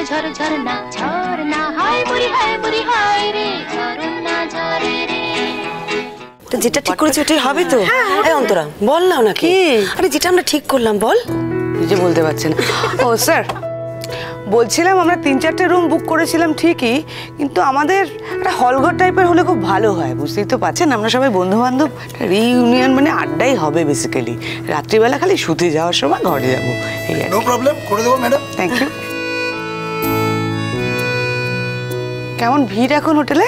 ঝর ঝরনা ঝরনা হায় মুড়ি হায় রে ঝরনা ঝরে রে। তো যেটা ঠিক করেছি ওটাই হবে তো? এই অন্তরা বল না নাকি? আরে যেটা আমরা ঠিক করলাম বল। নিজে বলতে পারছেন। ও স্যার, বলছিলাম আমরা 3-4টে রুম বুক করেছিলাম ঠিকই, কিন্তু আমাদের একটা হলঘর টাইপের হলে খুব ভালো হয়। বুঝতেই তো পারছেন আমরা সবাই বন্ধু বান্ধব, রিইউনিয়ন মানে আড্ডাই হবে বেসিক্যালি। রাত্রিবেলা খালি শুতে যাওয়ার সময় ঘরে যাবো, এই আর। নো প্রবলেম, করে দেবো ম্যাডাম। Thank you. কেমন ভিড় এখন হোটেলে?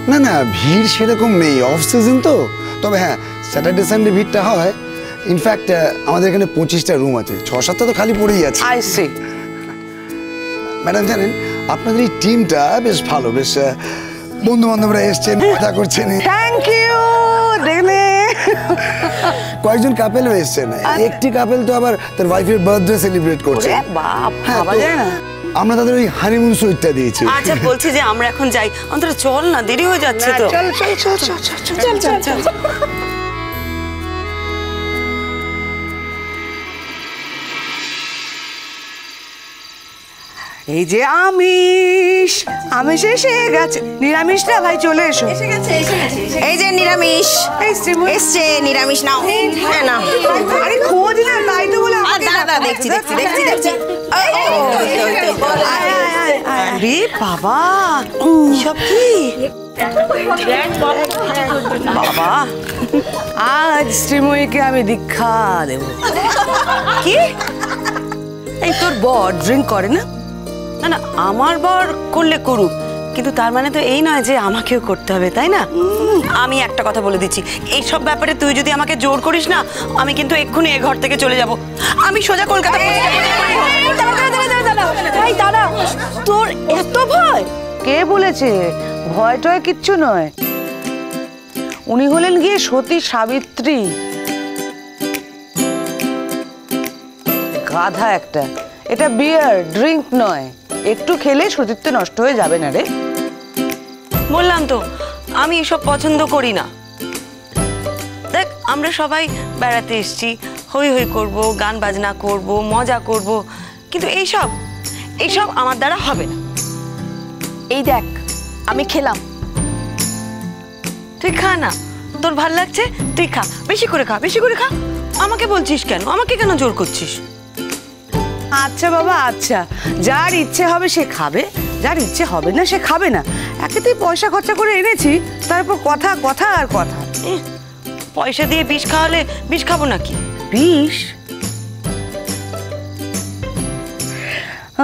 না না, ভিড় সেরকম নেই, অফ সিজন তো। তবে হ্যাঁ, স্যাটারডে সানডে ভিড়টা হয়। ইনফ্যাক্ট আমাদের এখানে 25টা রুম আছে, 6-7টা তো খালি পড়েই আছে। I C. ম্যাডাম জানেন, আপনাদের এই টিমটা বেশ ভালো, বেশ বন্ধু বান্ধবরা এসছেন, মজা করছেন। Thank you. দেখলে কয়েকজন কাপেলও এসছেন। একটি কাপেল তো আবার তার ওয়াইফের বার্থডে সেলিব্রেট করছে। বাপ, ভাবা যায় না। আমরা তাদের ওই হানিমুন সুইটটা দিয়েছি। আচ্ছা বলছি যে আমরা এখন যাই, অন্তরা চল না, দেরি হয়ে যাচ্ছে তো। চল চল চল চল চল চল চল। এই যে আমিষ, আমিষ এসে গেছে। নিরামিষ না ভাই, চলে এসো। এই যে নিরামিষ এসছে, নিরামিষ নাও। হ্যাঁ না, আরে খোঁজ না, তাই তো বলে। দাঁড়া দেখছি দেখছি দেখছি দেখছি। আরে বাবা, সব কি বাবা? আজ শ্রীময়ীকে আমি দীক্ষা দেব। কি? এই তোর বর ড্রিঙ্ক করে না? না না, আমার বর করলে করুক, কিন্তু তার মানে তো এই নয় যে আমাকেও করতে হবে, তাই না? আমি একটা কথা বলে দিচ্ছি, এইসব ব্যাপারে তুই যদি আমাকে জোর করিস না, আমি কিন্তু এক্ষুনি এ ঘর থেকে চলে যাব। আমি সোজা কলকাতা। দাদা, তোর এত ভয়? কে বলেছে? ভয় টয় কিচ্ছু নয়। উনি হলেন গিয়ে সতী সাবিত্রী। গাধা একটা। এটা বিয়ার, ড্রিঙ্ক নয়। একটু খেলে সতীত্ব নষ্ট হয়ে যাবে না রে। বললাম তো আমি এসব পছন্দ করি না। দেখ, আমরা সবাই বেড়াতে এসেছি, হই হই করব, গান বাজনা করব, মজা করব, কিন্তু এইসব আমার দ্বারা হবে না। এই দেখ, আমি খেলাম। তুই খা না, তোর ভাল লাগছে তুই খা, বেশি করে খা, বেশি করে খা। আমাকে বলছিস কেন? আমাকে কেন জোর করছিস? আচ্ছা বাবা, আচ্ছা, যার ইচ্ছে হবে সে খাবে, যার ইচ্ছে হবে না সে খাবে না। একেতেই পয়সা খরচা করে এনেছি, তারপর কথা কথা আর কথা। পয়সা দিয়ে বিষ খাওয়ালে বিষ খাবো নাকি? বিষ?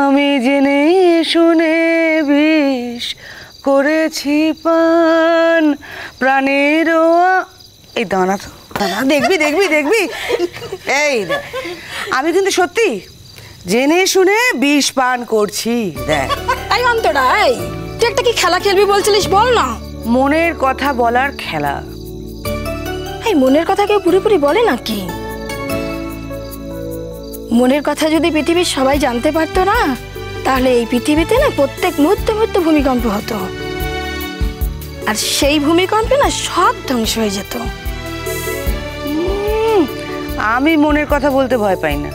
আমি জেনে শুনে বিষ করেছি পান প্রাণের। এই দাঁড়া তো, দেখবি দেখবি দেখবি। এই আমি কিন্তু সত্যি জেনে শুনে বিষ পান করছি। দেখ এই অন্তরা, এই তুই একটা কি খেলা খেলবি বলছিলিস, বল না। মনের কথা বলার খেলা। এই মনের কথা কেউ পুরোপুরি বলে নাকি? মনের কথা যদি পৃথিবীর সবাই জানতে পারতো না, তাহলে এই পৃথিবীতে না প্রত্যেক মুহূর্তে মুহূর্তে ভূমিকম্প হতো, আর সেই ভূমিকম্পে না সব ধ্বংস হয়ে যেত। আমি মনের কথা বলতে ভয় পাই না।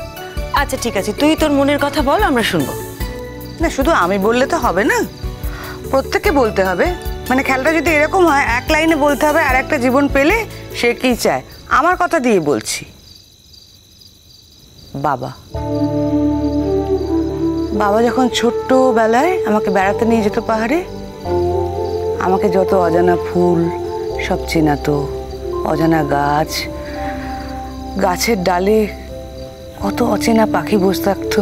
আচ্ছা ঠিক আছে, তুই তোর মনের কথা বল, আমরা শুনবো। না, শুধু আমি বললে তো হবে না, প্রত্যেককে বলতে হবে। মানে খেলাটা যদি এরকম হয়, এক লাইনে বলতে হবে, আর একটা জীবন পেলে সে কি চায়। আমার কথা দিয়ে বলছি। বাবা বাবা যখন ছোট্টবেলায় আমাকে বেড়াতে নিয়ে যেত পাহাড়ে, আমাকে যত অজানা ফুল সব চেনাতো, অজানা গাছ, গাছের ডালে কত অচেনা পাখি বসে থাকতো,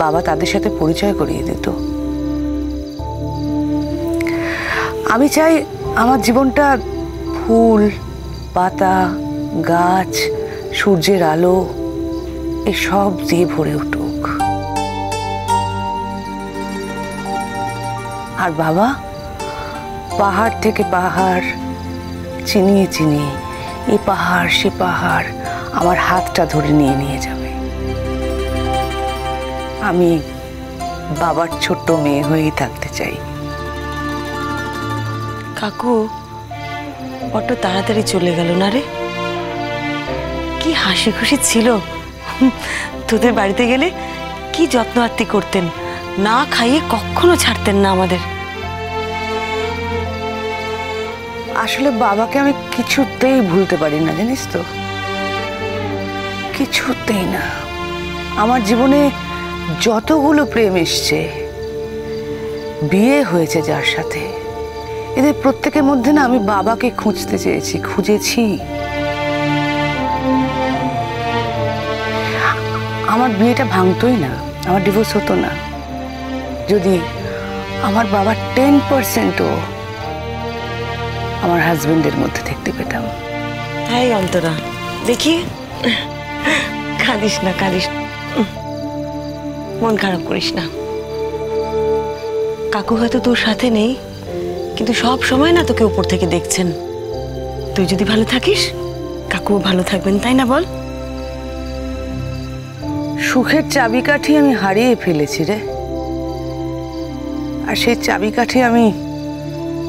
বাবা তাদের সাথে পরিচয় করিয়ে দিত। আমি চাই আমার জীবনটা ফুল, পাতা, গাছ, সূর্যের আলো এসব দিয়ে ভরে উঠুক। আর বাবা পাহাড় থেকে পাহাড় চিনিয়ে চিনিয়ে এ পাহাড় সে পাহাড় আমার হাতটা ধরে নিয়ে নিয়ে যাবে। আমি বাবার ছোট্ট মেয়ে হয়েই থাকতে চাই। কাকু বড্ড তাড়াতাড়ি চলে গেল না রে? কি হাসি খুশি ছিল। তোদের বাড়িতে গেলে কি যত্ন আত্তি করতেন, না খাইয়ে কখনো ছাড়তেন না আমাদের। আসলে বাবাকে আমি কিছুতেই ভুলতে পারি না, জানিস তো, কিছুতেই না। আমার জীবনে যতগুলো প্রেম এসছে, বিয়ে হয়েছে যার সাথে, এদের প্রত্যেকের মধ্যে না আমি বাবাকে খুঁজতে চেয়েছি, খুঁজেছি। আমার বিয়েটা ভাঙতোই না, আমার ডিভোর্স হতো না যদি আমার বাবা 10%ও আমার হাজবেন্ডের মধ্যে দেখতে পেতাম। তাই অন্তরা, দেখি কাঁদিস না, কাঁদিস না, মন খারাপ করিস না। কাকু হয়তো তোর সাথে নেই, কিন্তু সব সময় না তোকে উপর থেকে দেখছেন। তুই যদি ভালো থাকিস, কাকুও ভালো থাকবেন, তাই না বল? সুখের চাবিকাঠি আমি হারিয়ে ফেলেছি রে, আর সেই চাবিকাঠি আমি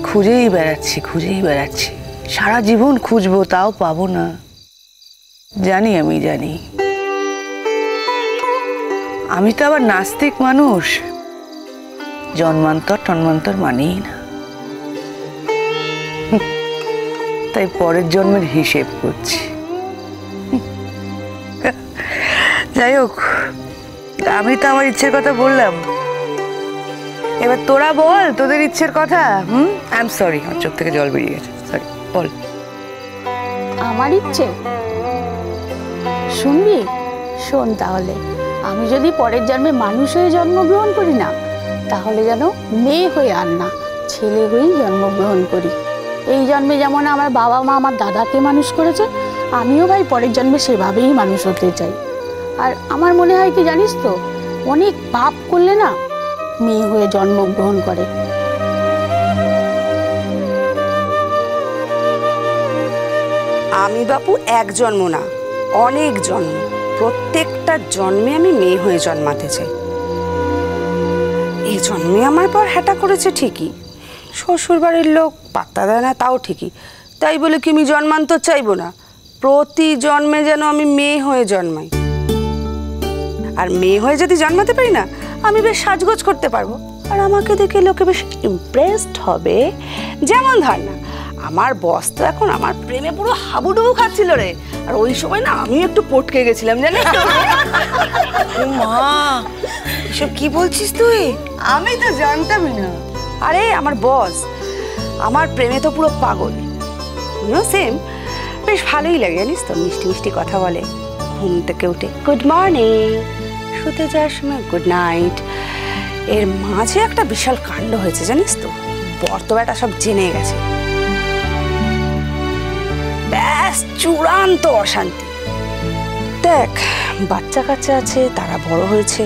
খুঁজেই বেড়াচ্ছি, খুঁজেই বেড়াচ্ছি। সারা জীবন খুঁজবো, তাও পাবো না। জানি, আমি জানি। আমি তো আবার নাস্তিক মানুষ, জন্মান্তর টন্মান্তর মানেই না। তাই পরের জন্মের হিসেব করছি। যাই হোক, আমি তো আমার ইচ্ছের কথা বললাম, এবার তোরা বল তোদের ইচ্ছের কথা। আই এম সরি, আমার চোখ থেকে জল বেরিয়ে গেছে, সরি, বল। আমার ইচ্ছে শুনবি? শোন তাহলে, আমি যদি পরের জন্মে মানুষ হয়ে জন্মগ্রহণ করি না, তাহলে যেন মেয়ে হয়ে আর না, ছেলে হয়েই জন্মগ্রহণ করি। এই জন্মে যেমন আমার বাবা মা আমার দাদাকে মানুষ করেছে, আমিও ভাই পরের জন্মে সেভাবেই মানুষ হতে চাই। আর আমার মনে হয় কি জানিস তো, অনেক পাপ করলে না মেয়ে হয়ে জন্মগ্রহণ করে। আমি বাপু এক জন্ম না, অনেক জন্ম, প্রত্যেকটা জন্মে আমি মেয়ে হয়ে জন্মাতে চাই। এই জন্মে আমার পর হ্যাটা করেছে ঠিকই, শ্বশুর বাড়ির লোক পাত্তা দেয় না, তাও ঠিকই। তাই বলে কি আমি জন্মান্তর চাইবো না? প্রতি জন্মে যেন আমি মেয়ে হয়ে জন্মাই। আর মেয়ে হয়ে যদি জন্মাতে পারি না, আমি বেশ সাজগোজ করতে পারবো, আর আমাকে দেখে লোকে বেশ ইমপ্রেসড হবে। যেমন ধর না, আমার বস তো এখন আমার প্রেমে পুরো হাবুডুবু খাচ্ছিল রে, আর ওই সময় না আমি একটু পটকে গেছিলাম, জানিস তো? মা, এসব কি বলছিস তুই? আমি তো জানতামই না। আরে আমার বস আমার প্রেমে তো পুরো পাগল। সেম, বেশ ভালোই লাগে জানিস তো, মিষ্টি মিষ্টি কথা বলে। ঘুম থেকে উঠে গুড মর্নিং, শুতে যাওয়ার সময় গুড নাইট। এর মাঝে একটা বিশাল কাণ্ড হয়েছে জানিস তো, বর্তমানটা সব জেনে গেছে। ব্যাস চূড়ান্ত অশান্তি। দেখ, বাচ্চা কাচ্চা আছে, তারা বড় হয়েছে,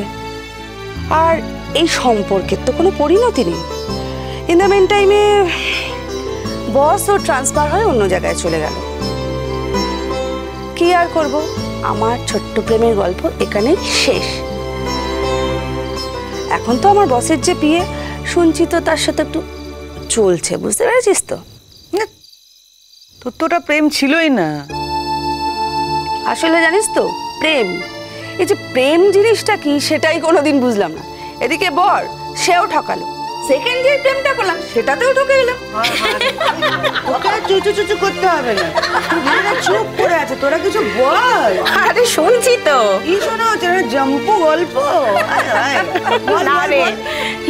আর এই সম্পর্কের তো কোনো পরিণতি নেই। ইন দ্য মেন টাইমে বস ও ট্রান্সফার হয়ে অন্য জায়গায় চলে গেল। কি আর করব, আমার ছোট্ট প্রেমের গল্প এখানেই শেষ। এখন তো আমার বসের যে বিয়ে, শুনছি তো তার সাথে একটু চলছে, বুঝতে পেরেছিস তো? তোর তো ওটা প্রেম ছিলই না। আসলে জানিস তো, প্রেম, এই যে প্রেম জিনিসটা কি সেটাই কোনোদিন বুঝলাম না। এদিকে বর, সেও ঠকালো। সেকেন্ড যে প্রেমটা করলাম সেটাতেও ঠকে গেলাম। ওকে চুচু চুচু করতে হবে না, চুপ করে আছে, তোরা কিছু বল। আরে শুনছি তো। কি শোনা হচ্ছে? জম্পু গল্প? না রে,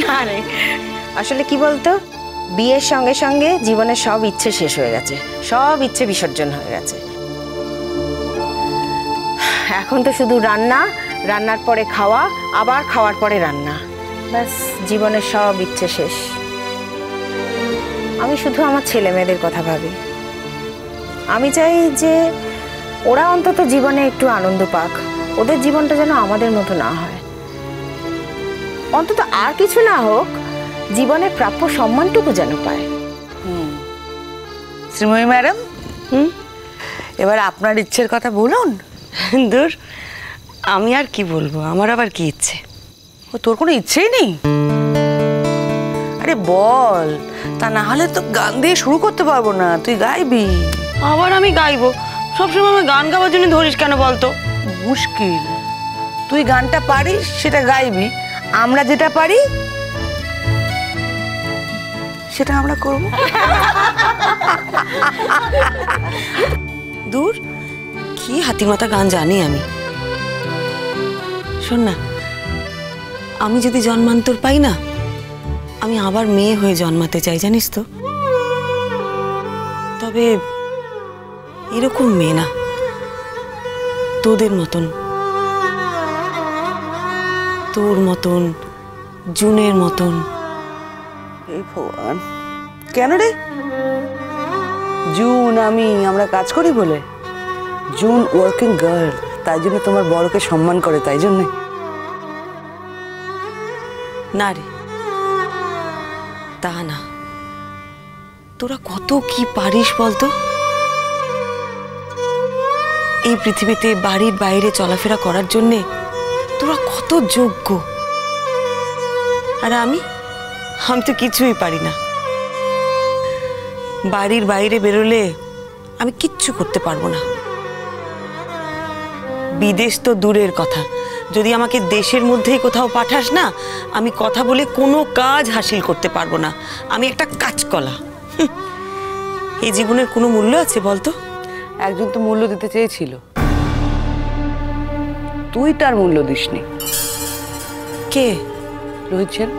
না রে, আসলে কি বলতো, বিয়ের সঙ্গে সঙ্গে জীবনের সব ইচ্ছে শেষ হয়ে গেছে, সব ইচ্ছে বিসর্জন হয়ে গেছে। এখন তো শুধু রান্না, রান্নার পরে খাওয়া, আবার খাওয়ার পরে রান্না, ব্যাস জীবনের সব ইচ্ছে শেষ। আমি শুধু আমার ছেলে মেয়েদের কথা ভাবি। আমি চাই যে ওরা অন্তত জীবনে একটু আনন্দ পাক, ওদের জীবনটা যেন আমাদের মতো না হয়। অন্তত আর কিছু না হোক, জীবনের প্রাপ্য সম্মানটুকু যেন পায়। শ্রীময়ী ম্যাডাম, এবার আপনার ইচ্ছের কথা বলুন। দূর, আমি আর কি বলবো, আমার আবার কি ইচ্ছে? ও, তোর কোনো ইচ্ছেই নেই? আরে বল, তা না হলে তো গান দিয়ে শুরু করতে পারবো না, তুই গাইবি। আবার আমি গাইবো? সবসময় আমি গান গাওয়ার জন্য ধরিস কেন বলতো? মুশকিল, তুই গানটা পারিস সেটা গাইবি, আমরা যেটা পারি সেটা আমরা করব। দূর, কি হাতিমাতা গান জানি আমি। শোন না, আমি যদি জন্মান্তর পাই না, আমি আবার মেয়ে হয়ে জন্মাতে চাই, জানিস তো। তবে এরকম মেয়ে না, তোদের মতন, তোর মতন, জুনের মতন। এই ভগবান, কেন রে? জুন আমরা কাজ করি বলে? জুন ওয়ার্কিং গার্ল, তাই জন্য তোমার বড়কে সম্মান করে, তাই জন্যে? না রে, তা না। তোরা কত কি পারিস বলতো। এই পৃথিবীতে বাড়ির বাইরে চলাফেরা করার জন্যে তোরা কত যোগ্য। আর আমি তো কিছুই পারি না। বাড়ির বাইরে বেরোলে আমি কিচ্ছু করতে পারবো না। বিদেশ তো দূরের কথা, যদি আমাকে দেশের মধ্যেই কোথাও পাঠাস না, আমি কথা বলে কোনো কাজ হাসিল করতে পারবো না। আমি একটা কাঁচকলা। এই জীবনের কোনো মূল্য আছে বলতো? একজন তো মূল্য দিতে চেয়েছিল, তুই তার মূল্য দিসনি। কে? Rohit Sen.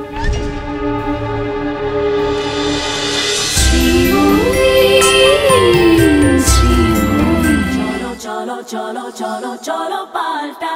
cholo cholo cholo cholo cholo palta